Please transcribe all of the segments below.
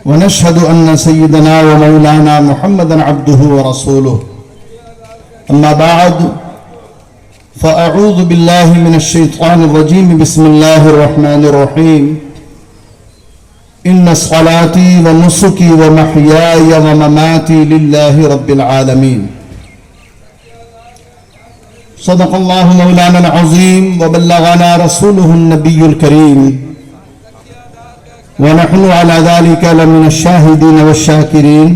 ونشهد أن سيدنا ومولانا محمدا عبده ورسوله أما بعد فأعوذ بالله من الشيطان الرجيم بسم الله الرحمن الرحيم إن صلاتي ونسكي ومحياي ومماتي لله رب العالمين صدق الله مولانا العظيم وبلغنا رسوله النبي الكريم ونحن على ذلك لمن الشاهدين والشاكرين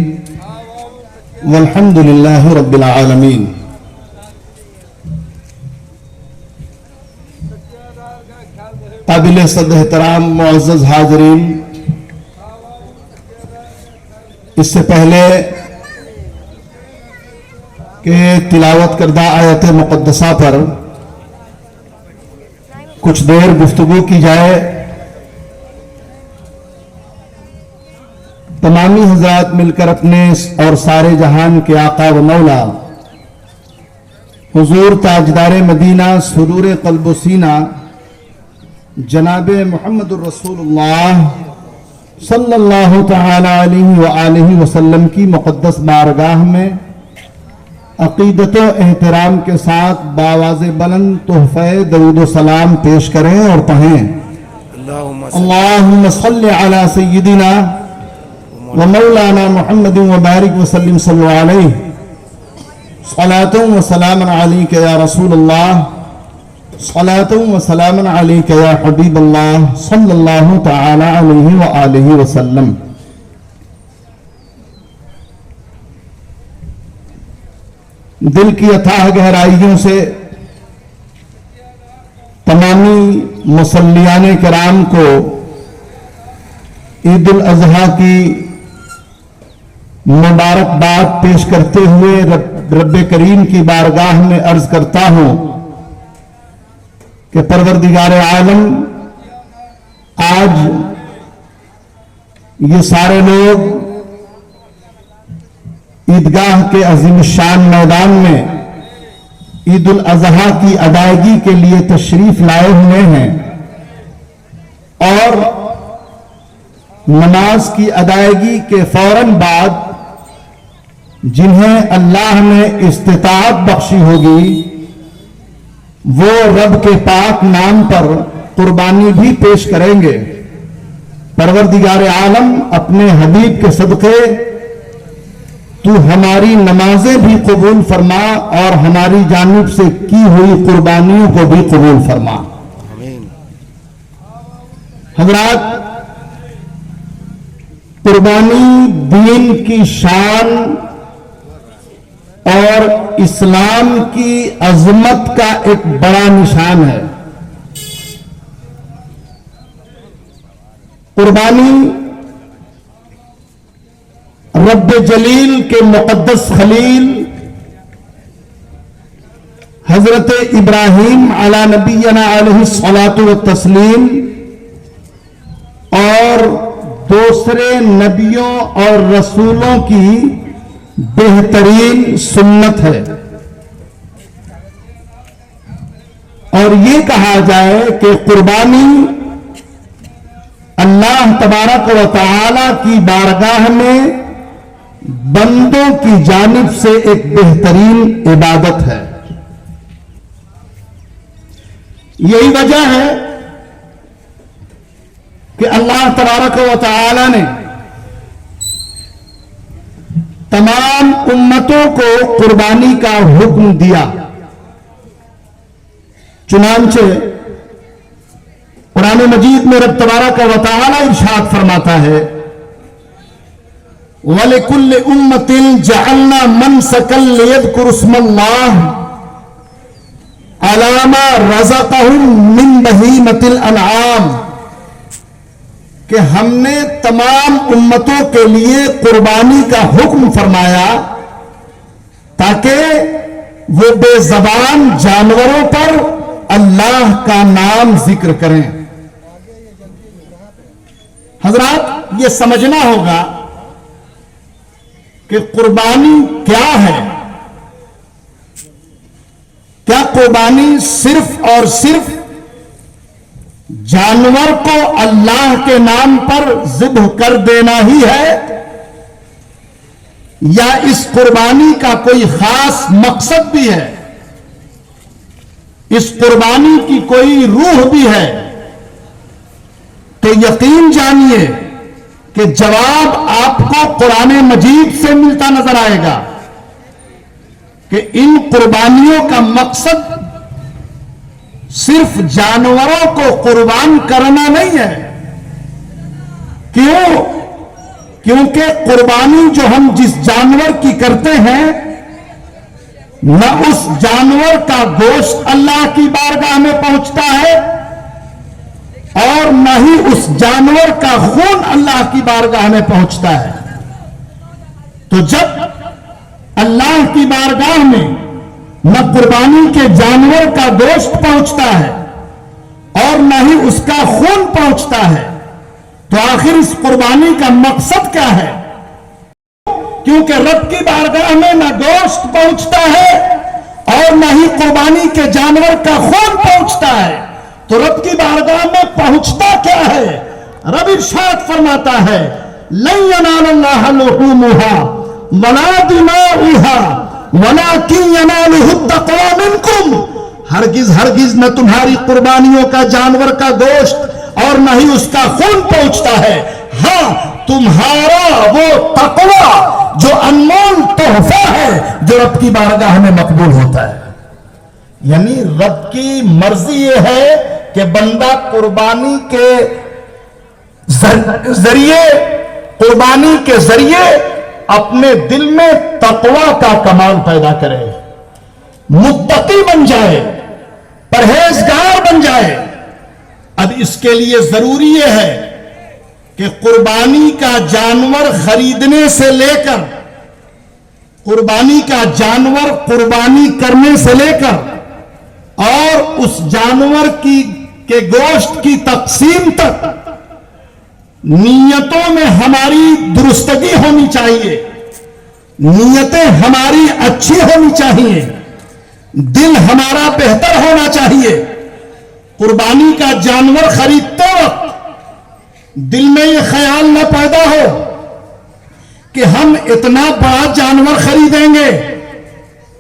والحمد لله رب العالمين. قابل صدر احترام معزز حاضرین، اس سے پہلے کہ تلاوت کردہ آیت مقدسہ پر کچھ دیر گفتگو کی جائے، تمامی حضرات مل کر اپنے اور سارے جہان کے آقا و مولا حضور تاجدار مدینہ سرور قلب و سینہ جناب محمد الرسول اللہ صلی اللہ تعالی علیہ وآلہ وسلم کی مقدس بارگاہ میں عقیدت و احترام کے ساتھ باواز بلند تحفہ درود و سلام پیش کریں اور پڑھیں: اللہم صلی علی سیدنا ومولانا محمد وبارک وسلم صلی علیہ صلاۃ و سلام علیک یا رسول اللہ صلاۃ و سلام علیک یا حبیب اللہ صلی اللہ تعالی علیہ وآلہ وسلم. دل کی اتھاہ گہرائیوں سے تمامی مصلیان کرام کو عید الاضحیٰ کی مبارکباد پیش کرتے ہوئے رب کریم کی بارگاہ میں عرض کرتا ہوں کہ پروردگار عالم آج یہ سارے لوگ عیدگاہ کے عظیم الشان میدان میں عید الاضحیٰ کی ادائیگی کے لیے تشریف لائے ہوئے ہیں اور نماز کی ادائیگی کے فوراً بعد جنہیں اللہ نے استطاعت بخشی ہوگی وہ رب کے پاک نام پر قربانی بھی پیش کریں گے. پروردگار عالم اپنے حبیب کے صدقے تو ہماری نمازیں بھی قبول فرما اور ہماری جانب سے کی ہوئی قربانیوں کو بھی قبول فرما. حضرات، قربانی دین کی شان اور اسلام کی عظمت کا ایک بڑا نشان ہے. قربانی رب جلیل کے مقدس خلیل حضرت ابراہیم علی نبینا علیہ الصلاۃ والتسلیم اور دوسرے نبیوں اور رسولوں کی بہترین سنت ہے. اور یہ کہا جائے کہ قربانی اللہ تبارک و تعالی کی بارگاہ میں بندوں کی جانب سے ایک بہترین عبادت ہے. یہی وجہ ہے کہ اللہ تبارک و تعالی نے تمام امتوں کو قربانی کا حکم دیا. چنانچہ قرآن مجید میں رب تبارک و تعالی ارشاد فرماتا ہے: وَلِكُلِّ أُمَّةٍ جَعَلْنَا مَنْسَكًا لِيَذْكُرُوا اسْمَ اللَّهِ عَلَىٰ مَا رَزَقَهُم مِّن بَهِيمَةِ الْأَنْعَامِ، کہ ہم نے تمام امتوں کے لیے قربانی کا حکم فرمایا تاکہ وہ بے زبان جانوروں پر اللہ کا نام ذکر کریں. حضرات، یہ سمجھنا ہوگا کہ قربانی کیا ہے. کیا قربانی صرف اور صرف جانور کو اللہ کے نام پر ذبح کر دینا ہی ہے یا اس قربانی کا کوئی خاص مقصد بھی ہے، اس قربانی کی کوئی روح بھی ہے؟ تو یقین جانیے کہ جواب آپ کو قرآن مجید سے ملتا نظر آئے گا کہ ان قربانیوں کا مقصد صرف جانوروں کو قربان کرنا نہیں ہے۔ کیوں؟ کیونکہ قربانی جو ہم جس جانور کی کرتے ہیں، نہ اس جانور کا گوشت اللہ کی بارگاہ میں پہنچتا ہے اور نہ ہی اس جانور کا خون اللہ کی بارگاہ میں پہنچتا ہے۔ تو جب اللہ کی بارگاہ میں نہ قربانی کے جانور کا گوشت پہنچتا ہے اور نہ ہی اس کا خون پہنچتا ہے، تو آخر اس قربانی کا مقصد کیا ہے؟ کیونکہ رب کی بارگاہ میں نہ گوشت پہنچتا ہے اور نہ ہی قربانی کے جانور کا خون پہنچتا ہے، تو رب کی بارگاہ میں پہنچتا کیا ہے؟ رب ارشاد فرماتا ہے لن ینال اللہ لحومھا ولا دماؤھا ولکن ینالہ التقوی منکم، ہرگز ہرگز نہ تمہاری قربانیوں کا جانور کا گوشت اور نہ ہی اس کا خون پہنچتا ہے، ہاں تمہارا وہ تقوی جو انمول تحفہ ہے جو رب کی بارگاہ میں مقبول ہوتا ہے۔ یعنی رب کی مرضی یہ ہے کہ بندہ قربانی کے ذریعے اپنے دل میں تقوی کا کمال پیدا کرے، متقی بن جائے، پرہیزگار بن جائے۔ اب اس کے لیے ضروری یہ ہے کہ قربانی کا جانور خریدنے سے لے کر قربانی کا جانور قربانی کرنے سے لے کر اور اس جانور کے گوشت کی تقسیم تک نیتوں میں ہماری درستگی ہونی چاہیے، نیتیں ہماری اچھی ہونی چاہیے، دل ہمارا بہتر ہونا چاہیے۔ قربانی کا جانور خریدتے وقت دل میں یہ خیال نہ پیدا ہو کہ ہم اتنا بڑا جانور خریدیں گے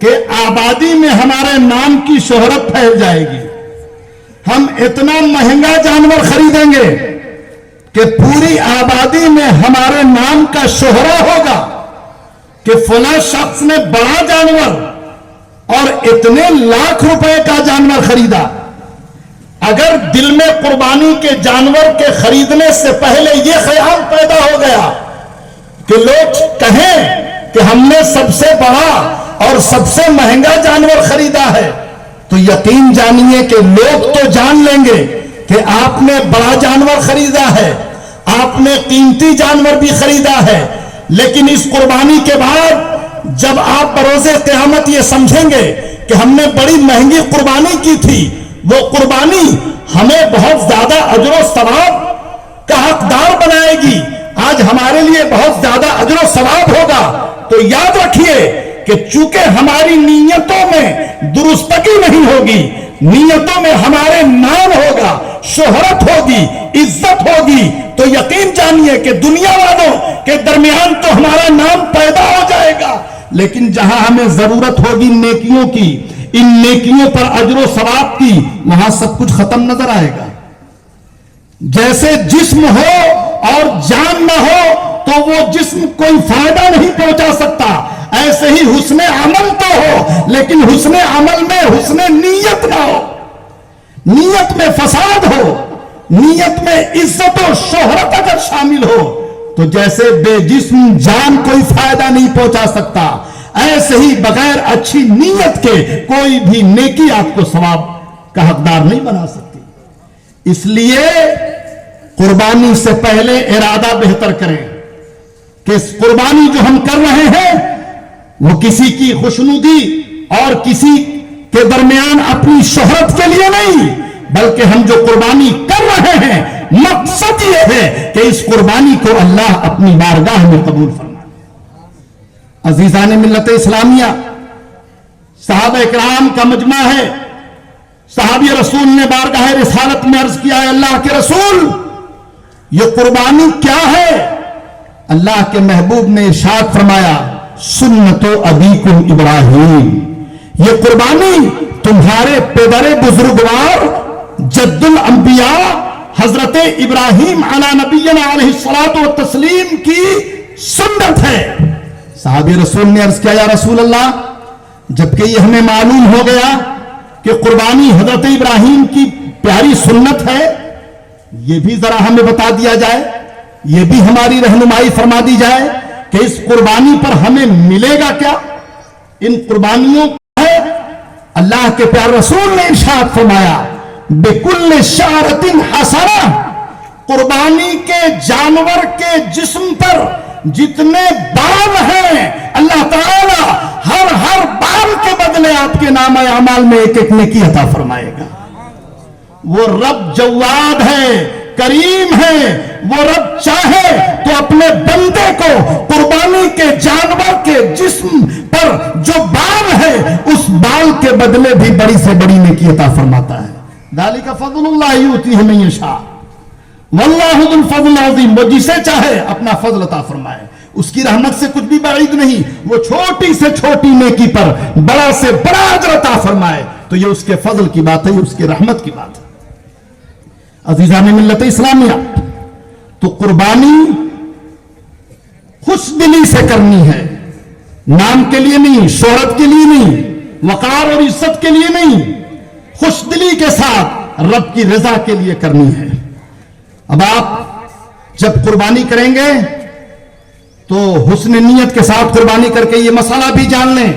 کہ آبادی میں ہمارے نام کی شہرت پھیل جائے گی، ہم اتنا مہنگا جانور خریدیں گے کہ پوری آبادی میں ہمارے نام کا شہرہ ہوگا کہ فلاں شخص نے بڑا جانور اور اتنے لاکھ روپے کا جانور خریدا۔ اگر دل میں قربانی کے جانور کے خریدنے سے پہلے یہ خیال پیدا ہو گیا کہ لوگ کہیں کہ ہم نے سب سے بڑا اور سب سے مہنگا جانور خریدا ہے، تو یقین جانیے کہ لوگ تو جان لیں گے کہ آپ نے بڑا جانور خریدا ہے، آپ نے قیمتی جانور بھی خریدا ہے، لیکن اس قربانی کے بعد جب آپ بروز قیامت یہ سمجھیں گے کہ ہم نے بڑی مہنگی قربانی کی تھی، وہ قربانی ہمیں بہت زیادہ اجر و ثواب کا حقدار بنائے گی، آج ہمارے لیے بہت زیادہ اجر و ثواب ہوگا، تو یاد رکھیے کہ چونکہ ہماری نیتوں میں درستگی نہیں ہوگی، نیتوں میں ہمارے نام ہوگا، شہرت ہوگی، عزت ہوگی، تو یقین جانیے کہ دنیا والوں کے درمیان تو ہمارا نام پیدا ہو جائے گا، لیکن جہاں ہمیں ضرورت ہوگی نیکیوں کی، ان نیکیوں پر اجر و ثواب کی، وہاں سب کچھ ختم نظر آئے گا۔ جیسے جسم ہو اور جان نہ ہو تو وہ جسم کوئی فائدہ نہیں پہنچا سکتا، ایسے ہی حسن عمل تو ہو لیکن حسن عمل میں حسن نیت نہ ہو، نیت میں فساد ہو، نیت میں عزت و شہرت اگر شامل ہو تو جیسے بے جسم جان کوئی فائدہ نہیں پہنچا سکتا، ایسے ہی بغیر اچھی نیت کے کوئی بھی نیکی آپ کو ثواب کا حقدار نہیں بنا سکتی۔ اس لیے قربانی سے پہلے ارادہ بہتر کریں کہ اس قربانی جو ہم کر رہے ہیں وہ کسی کی خوشنودی اور کسی کے درمیان اپنی شہرت کے لیے نہیں، بلکہ ہم جو قربانی کر رہے ہیں مقصد یہ ہے کہ اس قربانی کو اللہ اپنی بارگاہ میں قبول فرمائے۔ عزیزان ملت اسلامیہ، صحابہ کرام کا مجمع ہے، صحابی رسول نے بارگاہ رسالت میں عرض کیا ہے اللہ کے رسول یہ قربانی کیا ہے؟ اللہ کے محبوب نے ارشاد فرمایا سنت ابیکم ابراہیم، یہ قربانی تمہارے پدر بزرگوار جد الانبیاء حضرت ابراہیم علی نبینا علیہ الصلوۃ والتسلیم کی سنت ہے۔ صحابی رسول نے عرض کیا یا رسول اللہ جبکہ یہ ہمیں معلوم ہو گیا کہ قربانی حضرت ابراہیم کی پیاری سنت ہے، یہ بھی ذرا ہمیں بتا دیا جائے، یہ بھی ہماری رہنمائی فرما دی جائے کہ اس قربانی پر ہمیں ملے گا کیا؟ ان قربانیوں ہے اللہ کے پیارے رسول نے ارشاد فرمایا بِكُلِّ شَعْرَةٍ حَسَنَةٍ، قربانی کے جانور کے جسم پر جتنے بال ہیں اللہ تعالی ہر بال کے بدلے آپ کے نام اعمال میں ایک ایک نیکی عطا فرمائے گا۔ وہ رب جواد ہے، کریم ہے، وہ رب چاہے تو اپنے بندے کو قربانی کے جانور کے جسم پر جو بال ہے اس بال کے بدلے بھی بڑی سے بڑی نیکی عطا فرماتا ہے۔ ذالک فضل اللہ یؤتیہ من یشاء واللہ ذو الفضل العظیم، وہ جسے چاہے اپنا فضل عطا فرمائے، اس کی رحمت سے کچھ بھی بعید نہیں، وہ چھوٹی سے چھوٹی نیکی پر بڑا سے بڑا اجر عطا فرمائے تو یہ اس کے فضل کی بات ہے، یہ اس کی رحمت کی بات ہے۔ عزیزان ملت اسلامیہ، تو قربانی خوش دلی سے کرنی ہے، نام کے لیے نہیں، شہرت کے لیے نہیں، وقار اور عزت کے لیے نہیں، خوش دلی کے ساتھ رب کی رضا کے لیے کرنی ہے۔ اب آپ جب قربانی کریں گے تو حسن نیت کے ساتھ قربانی کر کے یہ مسئلہ بھی جان لیں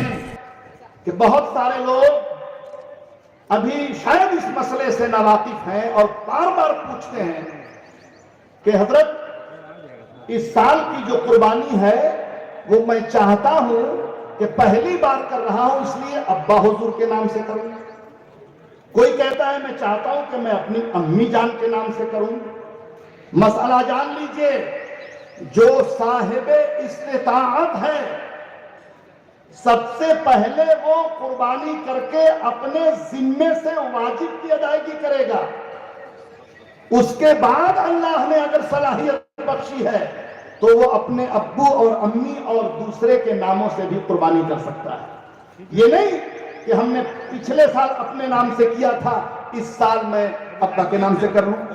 کہ بہت سارے لوگ ابھی شاید اس مسئلے سے ناواقف ہیں اور بار بار پوچھتے ہیں کہ حضرت اس سال کی جو قربانی ہے وہ میں چاہتا ہوں کہ پہلی بار کر رہا ہوں اس لیے ابا حضور کے نام سے کروں، کوئی کہتا ہے میں چاہتا ہوں کہ میں اپنی امی جان کے نام سے کروں۔ مسئلہ جان لیجئے، جو صاحب استطاعت ہے سب سے پہلے وہ قربانی کر کے اپنے ذمے سے واجب کی ادائیگی کرے گا، اس کے بعد اللہ نے اگر صلاحیت بخشی ہے تو وہ اپنے ابو اور امی اور دوسرے کے ناموں سے بھی قربانی کر سکتا ہے۔ یہ نہیں کہ ہم نے پچھلے سال اپنے نام سے کیا تھا اس سال میں ابا کے نام سے کر لوں،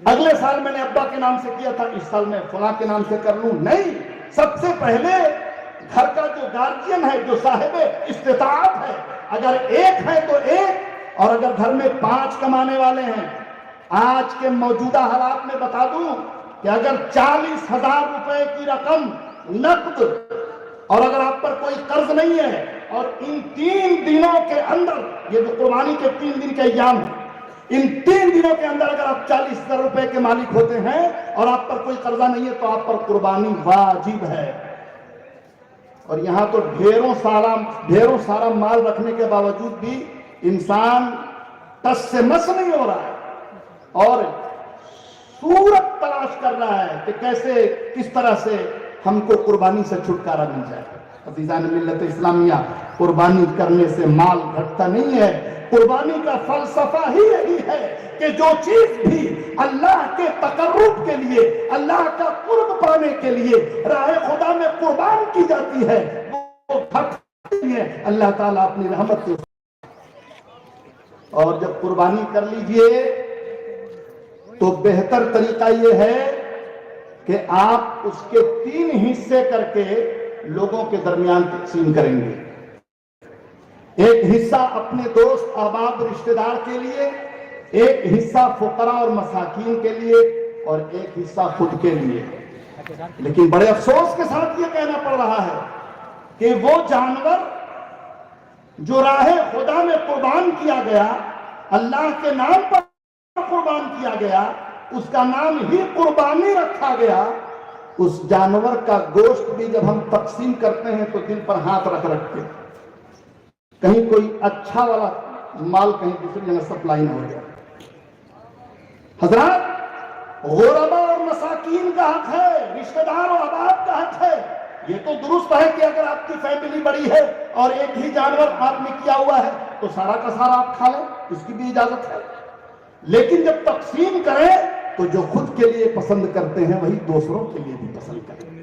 اگلے سال میں نے ابا کے نام سے کیا تھا اس سال میں فلاں کے نام سے کر لوں، نہیں، سب سے پہلے گھر کا جو گارجین ہے، جو صاحب استطاعت ہے، اگر ایک ہے تو ایک، اور اگر گھر میں 5 کمانے والے ہیں، آج کے موجودہ حالات میں بتا دوں کہ اگر 40,000 روپے کی رقم نقد اور اگر آپ پر کوئی قرض نہیں ہے اور ان 3 دنوں کے اندر، یہ جو قربانی کے 3 دن کے ایام ہیں، ان 3 دنوں کے اندر اگر آپ 40,000 روپے کے مالک ہوتے ہیں اور آپ پر کوئی قرضہ نہیں ہے تو آپ پر قربانی واجب ہے۔ اور یہاں تو ڈھیروں سارا مال رکھنے کے باوجود بھی انسان ٹس سے مس نہیں ہو رہا ہے اور صورت تلاش کر رہا ہے کہ کیسے کس طرح سے ہم کو قربانی سے چھٹکارا مل جائے۔ عزیزان ملت اسلامیہ، قربانی کرنے سے مال گھٹتا نہیں ہے، قربانی کا فلسفہ ہی یہی ہے کہ جو چیز بھی اللہ کے تقرب کے لیے، اللہ کا قرب پانے کے لیے راہ خدا میں قربان کی جاتی ہے وہ گھٹتی نہیں ہے، اللہ تعالیٰ اپنی رحمت سے۔ اور جب قربانی کر لیجئے تو بہتر طریقہ یہ ہے کہ آپ اس کے 3 حصے کر کے لوگوں کے درمیان تقسیم کریں گے۔ ایک حصہ اپنے دوست احباب رشتہ دار کے لیے، ایک حصہ فقراء اور مساکین کے لیے، اور ایک حصہ خود کے لیے۔ لیکن بڑے افسوس کے ساتھ یہ کہنا پڑ رہا ہے کہ وہ جانور جو راہ خدا میں قربان کیا گیا، اللہ کے نام پر قربان کیا گیا، اس کا نام ہی قربانی رکھا گیا، اس جانور کا گوشت بھی جب ہم تقسیم کرتے ہیں تو دل پر ہاتھ رکھ کے کہیں کوئی اچھا والا مال کہیں دوسری جگہ سپلائی نہ ہو جائے۔ حضرات، غربا اور مساکین کا حق ہے، رشتہ دار اور احباب کا حق ہے۔ یہ تو درست ہے کہ اگر آپ کی فیملی بڑی ہے اور ایک ہی جانور آپ نے کیا ہوا ہے تو سارا کا سارا آپ کھا لیں، اس کی بھی اجازت ہے، لیکن جب تقسیم کریں تو جو خود کے لیے پسند کرتے ہیں وہی دوسروں کے لیے بھی پسند کریں۔